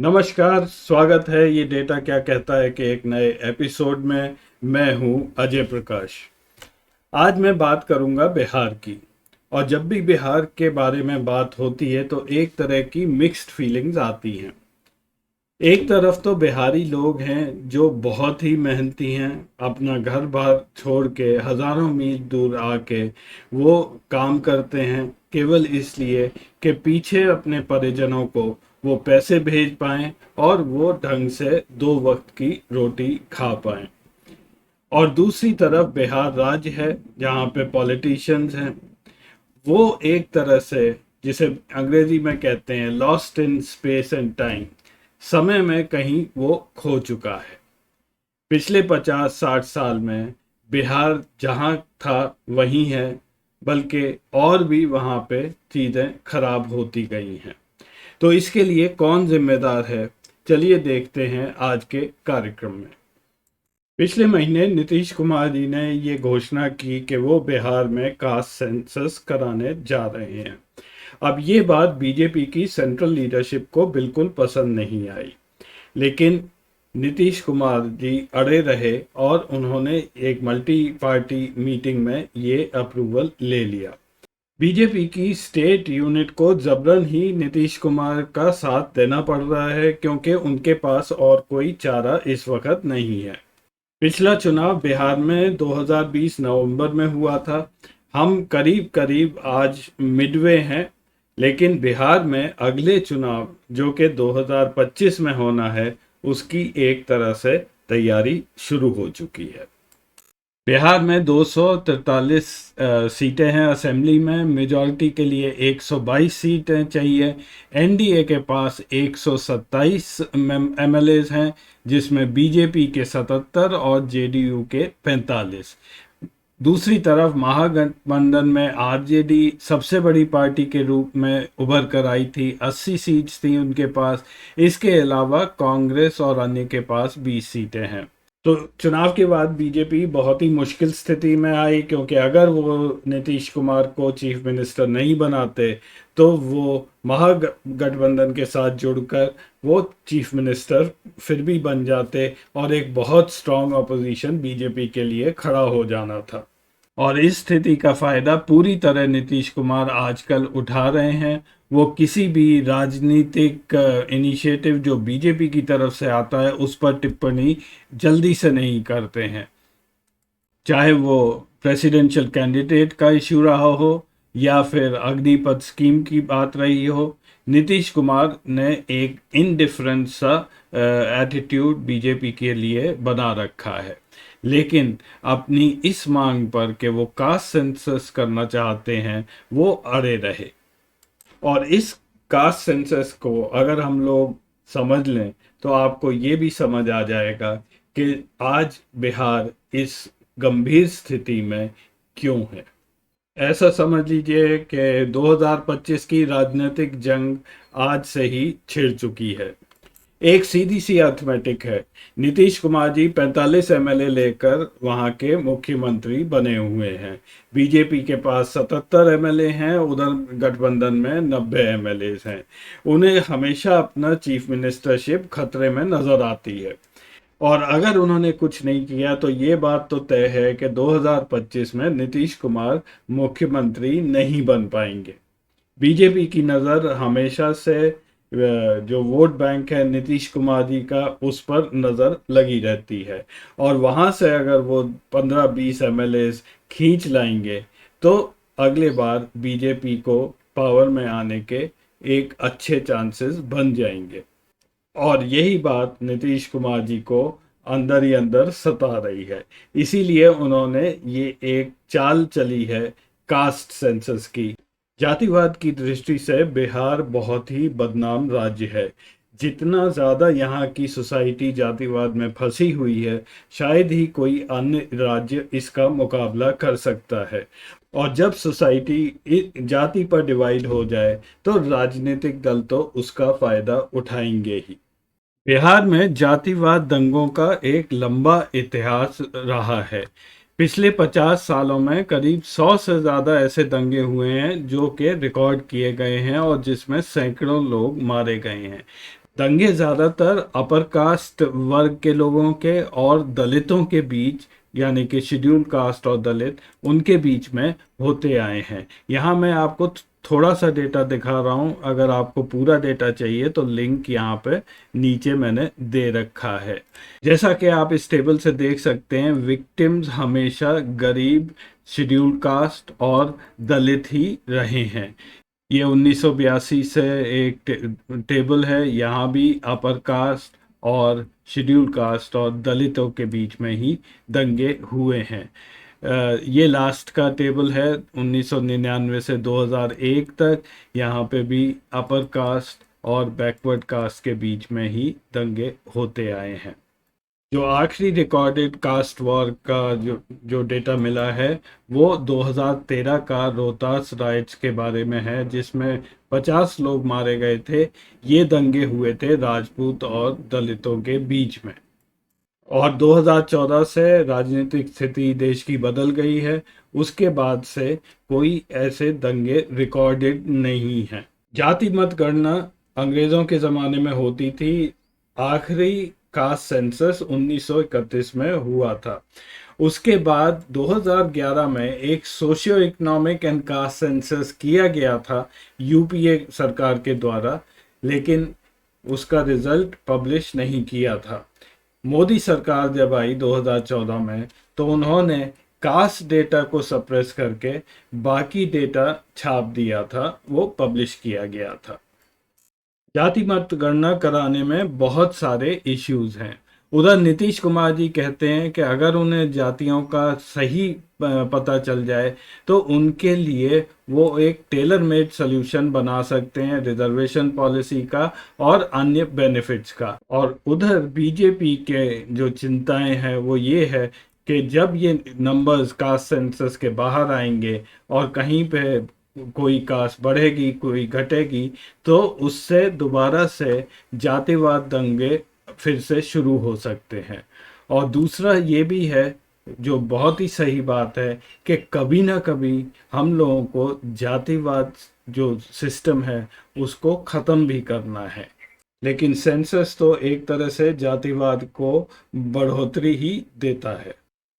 नमस्कार, स्वागत है ये डेटा क्या कहता है कि एक नए एपिसोड में। मैं हूं अजय प्रकाश। आज मैं बात करूंगा बिहार की। और जब भी बिहार के बारे में बात होती है तो एक तरह की मिक्स्ड फीलिंग्स आती हैं। एक तरफ तो बिहारी लोग हैं जो बहुत ही मेहनती हैं, अपना घर बार छोड़ के हजारों मील दूर आके वो काम करते हैं केवल इसलिए कि पीछे अपने परिजनों को वो पैसे भेज पाएं और वो ढंग से दो वक्त की रोटी खा पाएं। और दूसरी तरफ बिहार राज्य है जहाँ पे पॉलिटिशियंस हैं। वो एक तरह से जिसे अंग्रेजी में कहते हैं lost in space and time, समय में कहीं वो खो चुका है। पिछले 50-60 साल में बिहार जहाँ था वहीं है, बल्कि और भी वहाँ पे चीज़ें खराब होती गई हैं। तो इसके लिए कौन जिम्मेदार है, चलिए देखते हैं आज के कार्यक्रम में। पिछले महीने नीतीश कुमार जी ने ये घोषणा की कि वो बिहार में कास्ट सेंसस कराने जा रहे हैं। अब ये बात बीजेपी की सेंट्रल लीडरशिप को बिल्कुल पसंद नहीं आई, लेकिन नीतीश कुमार जी अड़े रहे और उन्होंने एक मल्टी पार्टी मीटिंग में ये अप्रूवल ले लिया। बीजेपी की स्टेट यूनिट को जबरन ही नीतीश कुमार का साथ देना पड़ रहा है, क्योंकि उनके पास और कोई चारा इस वक्त नहीं है। पिछला चुनाव बिहार में 2020 नवंबर में हुआ था। हम करीब करीब आज मिडवे हैं, लेकिन बिहार में अगले चुनाव जो कि 2025 में होना है उसकी एक तरह से तैयारी शुरू हो चुकी है। बिहार में 243 सीटें हैं असेंबली में। मेजॉरिटी के लिए 122 सीटें चाहिए। एनडीए के पास 127 एमएलएज हैं, जिसमें बीजेपी के 77 और जेडीयू के 45। दूसरी तरफ महागठबंधन में आरजेडी सबसे बड़ी पार्टी के रूप में उभर कर आई थी, 80 सीट्स थी उनके पास। इसके अलावा कांग्रेस और अन्य के पास 20 सीटें हैं। तो चुनाव के बाद बीजेपी बहुत ही मुश्किल स्थिति में आई, क्योंकि अगर वो नीतीश कुमार को चीफ मिनिस्टर नहीं बनाते तो वो महागठबंधन के साथ जुड़कर वो चीफ मिनिस्टर फिर भी बन जाते और एक बहुत स्ट्रांग अपोजिशन बीजेपी के लिए खड़ा हो जाना था। और इस स्थिति का फायदा पूरी तरह नीतीश कुमार आजकल उठा रहे हैं। वो किसी भी राजनीतिक इनिशिएटिव जो बीजेपी की तरफ से आता है उस पर टिप्पणी जल्दी से नहीं करते हैं, चाहे वो प्रेसिडेंशियल कैंडिडेट का इशू रहा हो या फिर अग्निपथ स्कीम की बात रही हो। नीतीश कुमार ने एक इनडिफरेंट सा एटीट्यूड बीजेपी के लिए बना रखा है, लेकिन अपनी इस मांग पर कि वो कास्ट सेंसस करना चाहते हैं वो अड़े रहे। और इस कास्ट सेंसस को अगर हम लोग समझ लें तो आपको ये भी समझ आ जाएगा कि आज बिहार इस गंभीर स्थिति में क्यों है। ऐसा समझ लीजिए कि 2025 की राजनीतिक जंग आज से ही छिड़ चुकी है। एक सीधी सी अर्थमेटिक है। नीतीश कुमार जी 45 एमएलए लेकर वहां के मुख्यमंत्री बने हुए हैं। बीजेपी के पास 77 एमएलए हैं, उधर गठबंधन में 90 एमएलए हैं। उन्हें हमेशा अपना चीफ मिनिस्टरशिप खतरे में नजर आती है। और अगर उन्होंने कुछ नहीं किया तो ये बात तो तय है कि 2025 में नीतीश कुमार मुख्यमंत्री नहीं बन पाएंगे। बीजेपी की नज़र हमेशा से जो वोट बैंक है नीतीश कुमार जी का उस पर नज़र लगी रहती है। और वहाँ से अगर वो 15-20 एमएलए खींच लाएंगे तो अगले बार बीजेपी को पावर में आने के एक अच्छे चांसेस बन जाएंगे। और यही बात नीतीश कुमार जी को अंदर ही अंदर सता रही है। इसीलिए उन्होंने ये एक चाल चली है कास्ट सेंसस की। जातिवाद की दृष्टि से बिहार बहुत ही बदनाम राज्य है। जितना ज़्यादा यहाँ की सोसाइटी जातिवाद में फंसी हुई है, शायद ही कोई अन्य राज्य इसका मुकाबला कर सकता है। और जब सोसाइटी जाति पर डिवाइड हो जाए तो राजनीतिक दल तो उसका फायदा उठाएंगे ही। बिहार में जातिवाद दंगों का एक लंबा इतिहास रहा है। पिछले 50 सालों में करीब 100 से ज़्यादा ऐसे दंगे हुए हैं जो कि रिकॉर्ड किए गए हैं और जिसमें सैकड़ों लोग मारे गए हैं। दंगे ज्यादातर अपर कास्ट वर्ग के लोगों के और दलितों के बीच, यानी कि शेड्यूल कास्ट और दलित, उनके बीच में होते आए हैं। यहाँ मैं आपको थोड़ा सा डेटा दिखा रहा हूँ। अगर आपको पूरा डेटा चाहिए तो लिंक यहाँ पे नीचे मैंने दे रखा है। जैसा कि आप इस टेबल से देख सकते हैं, विक्टिम्स हमेशा गरीब, शेड्यूल कास्ट और दलित ही रहे हैं। ये 1982 से एक टेबल है। यहाँ भी अपर कास्ट और शेड्यूल कास्ट और दलितों के बीच में ही दंगे हुए हैं। ये लास्ट का टेबल है 1999 से 2001 तक। यहाँ पे भी अपर कास्ट और बैकवर्ड कास्ट के बीच में ही दंगे होते आए हैं। जो आखिरी रिकॉर्डेड कास्ट वॉर का जो डेटा मिला है वो 2013 का रोहतास राइट्स के बारे में है, जिसमें 50 लोग मारे गए थे। ये दंगे हुए थे राजपूत और दलितों के बीच में। और 2014 से राजनीतिक स्थिति देश की बदल गई है। उसके बाद से कोई ऐसे दंगे रिकॉर्डेड नहीं हैं। जाति मत गणना अंग्रेजों के ज़माने में होती थी। आखिरी कास्ट सेंसस 1931 में हुआ था। उसके बाद 2011 में एक socio economic and caste census किया गया था यूपीए सरकार के द्वारा, लेकिन उसका रिजल्ट पब्लिश नहीं किया था। मोदी सरकार जब आई 2014 में, तो उन्होंने कास्ट डेटा को सप्रेस करके बाकी डेटा छाप दिया था, वो पब्लिश किया गया था। जाति मत गणना कराने में बहुत सारे इश्यूज हैं। उधर नीतीश कुमार जी कहते हैं कि अगर उन्हें जातियों का सही पता चल जाए तो उनके लिए वो एक टेलर मेड सोल्यूशन बना सकते हैं रिजर्वेशन पॉलिसी का और अन्य बेनिफिट्स का। और उधर बीजेपी के जो चिंताएं हैं वो ये है कि जब ये नंबर्स कास्ट सेंसस के बाहर आएंगे और कहीं पे कोई कास्ट बढ़ेगी कोई घटेगी, तो उससे दोबारा से जातिवाद दंगे फिर से शुरू हो सकते हैं। और दूसरा ये भी है, जो बहुत ही सही बात है, कि कभी ना कभी हम लोगों को जातिवाद जो सिस्टम है उसको ख़त्म भी करना है। लेकिन सेंसस तो एक तरह से जातिवाद को बढ़ोतरी ही देता है।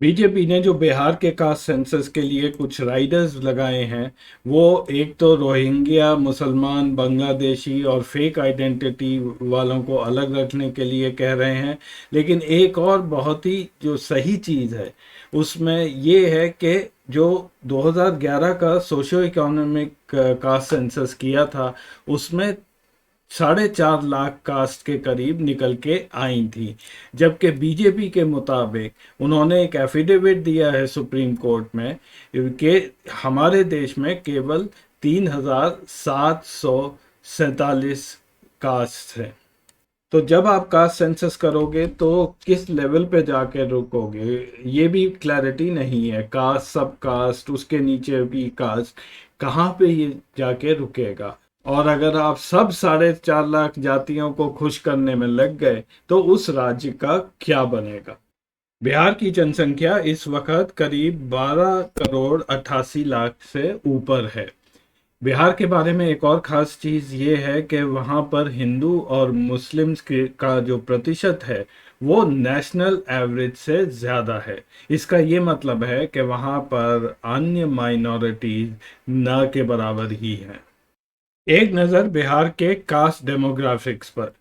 बीजेपी ने जो बिहार के कास्ट सेंसस के लिए कुछ राइडर्स लगाए हैं, वो एक तो रोहिंग्या, मुसलमान, बांग्लादेशी और फेक आइडेंटिटी वालों को अलग रखने के लिए कह रहे हैं। लेकिन एक और बहुत ही जो सही चीज़ है उसमें ये है कि जो 2011 का सोशो इकोनॉमिक कास्ट सेंसस किया था उसमें 4.5 लाख कास्ट के करीब निकल के आई थी, जबकि बीजेपी के मुताबिक उन्होंने एक एफिडेविट दिया है सुप्रीम कोर्ट में कि हमारे देश में केवल 3,747 कास्ट हैं। तो जब आप कास्ट सेंसस करोगे तो किस लेवल पे जाके रुकोगे ये भी क्लैरिटी नहीं है। कास्ट, सब कास्ट, उसके नीचे भी कास्ट, कहाँ पे ये जाके रुकेगा। और अगर आप सब 4.5 लाख जातियों को खुश करने में लग गए तो उस राज्य का क्या बनेगा। बिहार की जनसंख्या इस वक्त करीब 12 करोड़ 88 लाख से ऊपर है। बिहार के बारे में एक और ख़ास चीज़ ये है कि वहाँ पर हिंदू और मुस्लिम्स का जो प्रतिशत है वो नेशनल एवरेज से ज़्यादा है। इसका ये मतलब है कि वहाँ पर अन्य माइनॉरिटीज़ न के बराबर ही हैं। एक नज़र बिहार के कास्ट डेमोग्राफिक्स पर।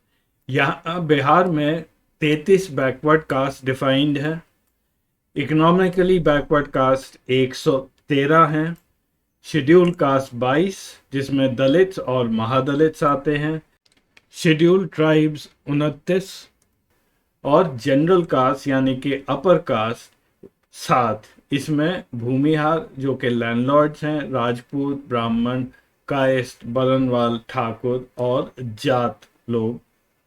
यहाँ बिहार में 33 बैकवर्ड कास्ट डिफाइंड है। इकोनॉमिकली बैकवर्ड कास्ट 113 हैं। शेड्यूल कास्ट 22, जिसमें दलित और महादलित आते हैं। शेड्यूल ट्राइब्स 29 और जनरल कास्ट यानी कि अपर कास्ट 7। इसमें भूमिहार जो कि लैंडलॉर्ड्स हैं, राजपूत, ब्राह्मण, कायस्थ, बरनवाल, ठाकुर और जाट लोग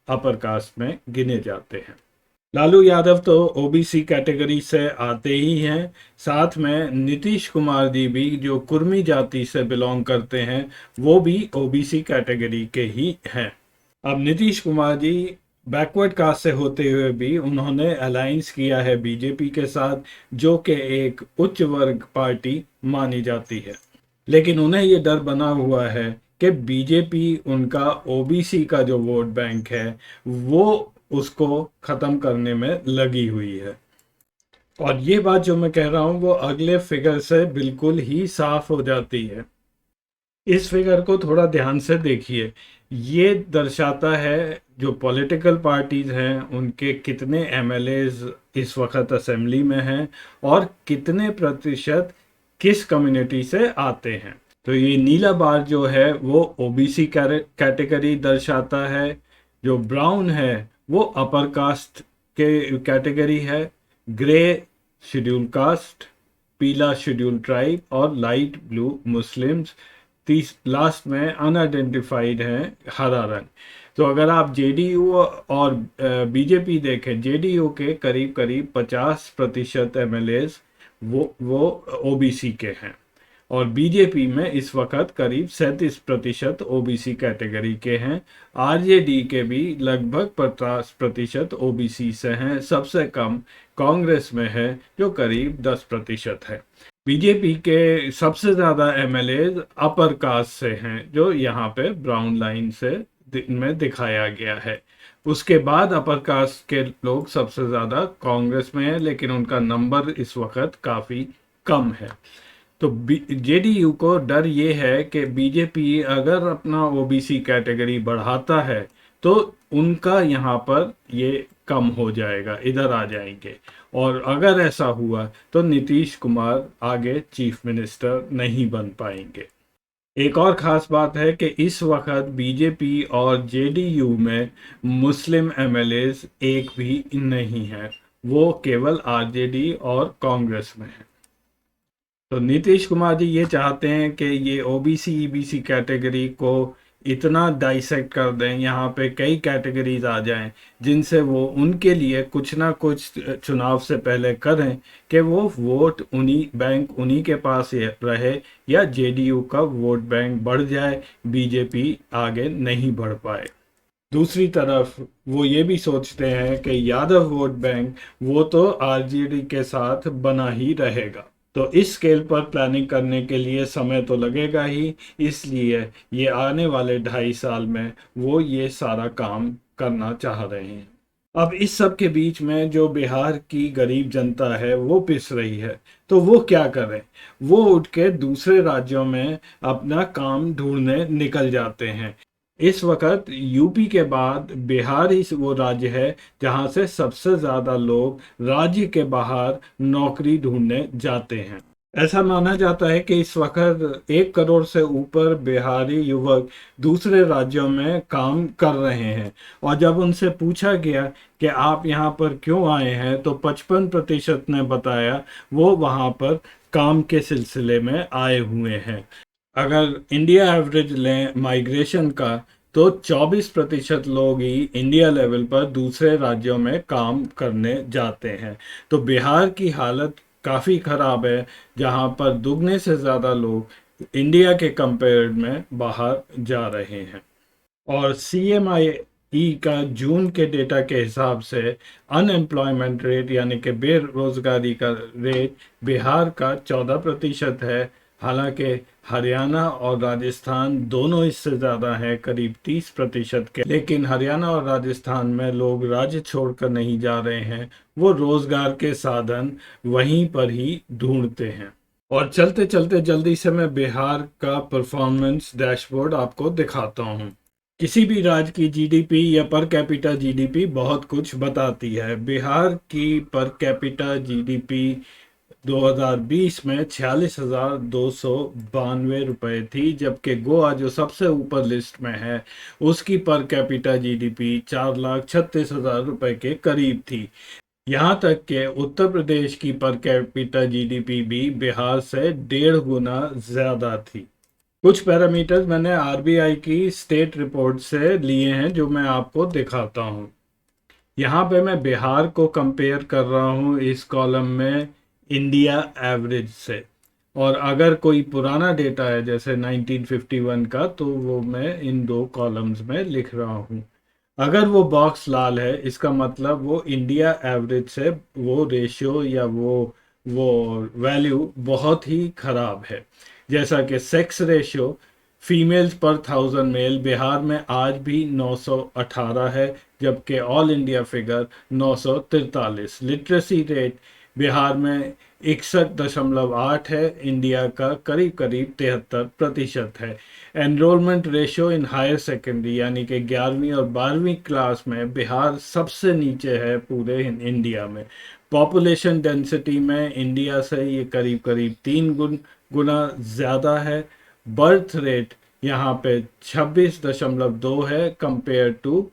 अपर कास्ट में गिने जाते हैं। लालू यादव तो ओबीसी कैटेगरी से आते ही हैं। साथ में नीतीश कुमार जी भी जो कुर्मी जाति से बिलोंग करते हैं वो भी ओबीसी कैटेगरी के ही हैं। अब नीतीश कुमार जी बैकवर्ड कास्ट से होते हुए भी उन्होंने अलायंस किया है बीजेपी के साथ, जो कि एक उच्च वर्ग पार्टी मानी जाती है। लेकिन उन्हें ये डर बना हुआ है कि बीजेपी उनका ओबीसी का जो वोट बैंक है वो उसको ख़त्म करने में लगी हुई है। और ये बात जो मैं कह रहा हूँ वो अगले फिगर से बिल्कुल ही साफ हो जाती है। इस फिगर को थोड़ा ध्यान से देखिए। ये दर्शाता है जो पॉलिटिकल पार्टीज हैं उनके कितने एमएलएज इस वक्त असेंबली में हैं और कितने प्रतिशत किस कम्युनिटी से आते हैं। तो ये नीला बार जो है वो ओबीसी कैटेगरी दर्शाता है, जो ब्राउन है वो अपर कास्ट के कैटेगरी है, ग्रे शेड्यूल कास्ट, पीला शेड्यूल ट्राइब और लाइट ब्लू मुस्लिम्स, तीस लास्ट में अनआइडेंटिफाइड है हरा रंग। तो अगर आप जेडीयू और बीजेपी देखें, जेडीयू के करीब करीब 50% एमएलएज वो ओबीसी के हैं और बीजेपी में इस वक्त करीब 37% ओबीसी कैटेगरी के हैं। आरजेडी के भी लगभग 50% ओबीसी से हैं। सबसे कम कांग्रेस में है जो करीब 10% है। बीजेपी के सबसे ज़्यादा एमएलए अपर कास्ट से हैं जो यहाँ पे ब्राउन लाइन से में दिखाया गया है। उसके बाद अपर कास्ट के लोग सबसे ज़्यादा कांग्रेस में है, लेकिन उनका नंबर इस वक्त काफ़ी कम है। तो जेडीयू को डर ये है कि बीजेपी अगर अपना ओबीसी कैटेगरी बढ़ाता है तो उनका यहाँ पर ये कम हो जाएगा, इधर आ जाएंगे। और अगर ऐसा हुआ तो नीतीश कुमार आगे चीफ मिनिस्टर नहीं बन पाएंगे। एक और ख़ास बात है कि इस वक्त बीजेपी और जेडीयू में मुस्लिम एमएलएज एक भी नहीं है, वो केवल आरजेडी और कांग्रेस में है। तो नीतीश कुमार जी ये चाहते हैं कि ये ओबीसी ईबीसी कैटेगरी को इतना डाइसेक्ट कर दें, यहाँ पे कई कैटेगरीज आ जाएं जिनसे वो उनके लिए कुछ ना कुछ चुनाव से पहले करें कि वो वोट उन्हीं के पास रहे या जेडीयू का वोट बैंक बढ़ जाए, बीजेपी आगे नहीं बढ़ पाए। दूसरी तरफ वो ये भी सोचते हैं कि यादव वोट बैंक वो तो आरजेडी के साथ बना ही रहेगा। तो इस स्केल पर प्लानिंग करने के लिए समय तो लगेगा ही, इसलिए ये आने वाले 2.5 साल में वो ये सारा काम करना चाह रहे हैं। अब इस सब के बीच में जो बिहार की गरीब जनता है वो पिस रही है, तो वो क्या करें? वो उठ के दूसरे राज्यों में अपना काम ढूंढने निकल जाते हैं। इस वक्त यूपी के बाद बिहार ही वो राज्य है जहां से सबसे ज़्यादा लोग राज्य के बाहर नौकरी ढूंढने जाते हैं। ऐसा माना जाता है कि इस वक्त 1 करोड़ से ऊपर बिहारी युवक दूसरे राज्यों में काम कर रहे हैं। और जब उनसे पूछा गया कि आप यहाँ पर क्यों आए हैं तो 55% ने बताया वो वहाँ पर काम के सिलसिले में आए हुए हैं। अगर इंडिया एवरेज लें माइग्रेशन का तो 24% लोग ही इंडिया लेवल पर दूसरे राज्यों में काम करने जाते हैं। तो बिहार की हालत काफ़ी ख़राब है जहां पर दुगने से ज़्यादा लोग इंडिया के कंपेयर में बाहर जा रहे हैं। और CMIE का जून के डेटा के हिसाब से अनएम्प्लॉयमेंट रेट यानी कि बेरोजगारी का रेट बिहार का 14% है। हालांकि हरियाणा और राजस्थान दोनों इससे ज़्यादा है, करीब 30% के। लेकिन हरियाणा और राजस्थान में लोग राज्य छोड़कर नहीं जा रहे हैं, वो रोजगार के साधन वहीं पर ही ढूंढते हैं। और चलते चलते जल्दी से मैं बिहार का परफॉर्मेंस डैशबोर्ड आपको दिखाता हूँ। किसी भी राज्य की जीडीपी या पर कैपिटा जीडीपी बहुत कुछ बताती है। बिहार की पर कैपिटा जीडीपी 2020 में 46,292 रुपये थी, जबकि गोवा जो सबसे ऊपर लिस्ट में है उसकी पर कैपिटा जीडीपी 4,36,000 रुपये के करीब थी। यहाँ तक कि उत्तर प्रदेश की पर कैपिटा जीडीपी भी बिहार से 1.5 गुना ज़्यादा थी। कुछ पैरामीटर्स मैंने आरबीआई की स्टेट रिपोर्ट से लिए हैं जो मैं आपको दिखाता हूँ। यहाँ पे मैं बिहार को कंपेयर कर रहा हूँ इस कॉलम में इंडिया एवरेज से, और अगर कोई पुराना डेटा है जैसे 1951 का तो वो मैं इन 2 कॉलम्स में लिख रहा हूँ। अगर वो बॉक्स लाल है इसका मतलब वो इंडिया एवरेज से वो रेशियो या वो वैल्यू बहुत ही ख़राब है। जैसा कि सेक्स रेशियो फीमेल्स पर 1000 मेल बिहार में आज भी 918 है, जबकि all India figure 943। Literacy rate Bihar में 61.8 है, इंडिया का करीब करीब 73% है। Enrolment ratio in higher secondary यानी कि 11वीं और 12वीं क्लास में बिहार सबसे नीचे है पूरे इंडिया में। पॉपुलेशन डेंसिटी में इंडिया से ये करीब करीब 3 गुना ज़्यादा है। बर्थ रेट यहाँ पे 26.2 है कंपेयर टू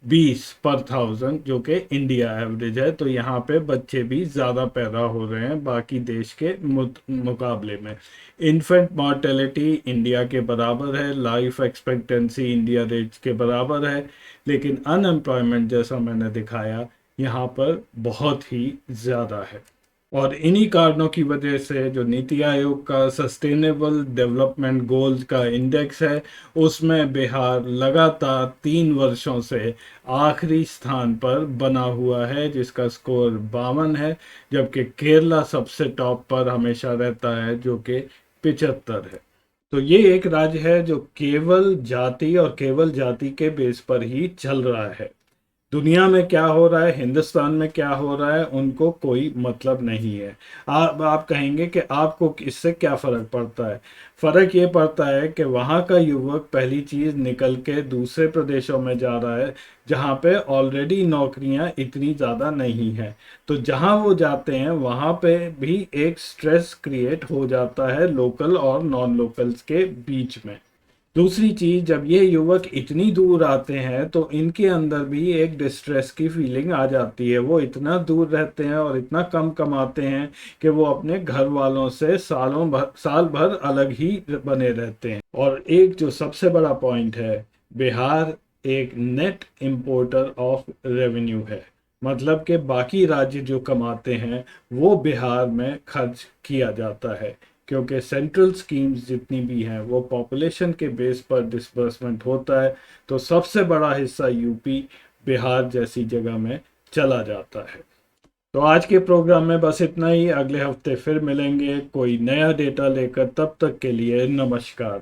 20 पर 1000 जो कि इंडिया एवरेज है। तो यहाँ पे बच्चे भी ज़्यादा पैदा हो रहे हैं बाकी देश के मुकाबले में। इन्फेंट मॉर्टेलिटी इंडिया के बराबर है, लाइफ एक्सपेक्टेंसी इंडिया रेट के बराबर है, लेकिन अनएम्प्लॉयमेंट जैसा मैंने दिखाया यहाँ पर बहुत ही ज़्यादा है। और इन्हीं कारणों की वजह से जो नीति आयोग का सस्टेनेबल डेवलपमेंट गोल्स का इंडेक्स है उसमें बिहार लगातार 3 वर्षों से आखिरी स्थान पर बना हुआ है, जिसका स्कोर 52 है, जबकि केरला सबसे टॉप पर हमेशा रहता है जो कि 75 है। तो ये एक राज्य है जो केवल जाति और केवल जाति के बेस पर ही चल रहा है। दुनिया में क्या हो रहा है, हिंदुस्तान में क्या हो रहा है, उनको कोई मतलब नहीं है। आप कहेंगे कि आपको इससे क्या फ़र्क पड़ता है। फ़र्क ये पड़ता है कि वहाँ का युवक पहली चीज़ निकल के दूसरे प्रदेशों में जा रहा है जहाँ पे ऑलरेडी नौकरियाँ इतनी ज़्यादा नहीं हैं। तो जहाँ वो जाते हैं वहाँ पे भी एक स्ट्रेस क्रिएट हो जाता है लोकल और नॉन लोकल्स के बीच में। दूसरी चीज़, जब ये युवक इतनी दूर आते हैं तो इनके अंदर भी एक डिस्ट्रेस की फीलिंग आ जाती है। वो इतना दूर रहते हैं और इतना कम कमाते हैं कि वो अपने घर वालों से साल भर अलग ही बने रहते हैं। और एक जो सबसे बड़ा पॉइंट है, बिहार एक नेट इम्पोर्टर ऑफ रेवेन्यू है, मतलब कि बाकी राज्य जो कमाते हैं वो बिहार में खर्च किया जाता है, क्योंकि सेंट्रल स्कीम्स जितनी भी हैं वो पॉपुलेशन के बेस पर डिसबर्समेंट होता है। तो सबसे बड़ा हिस्सा यूपी बिहार जैसी जगह में चला जाता है। तो आज के प्रोग्राम में बस इतना ही। अगले हफ्ते फिर मिलेंगे कोई नया डेटा लेकर। तब तक के लिए नमस्कार।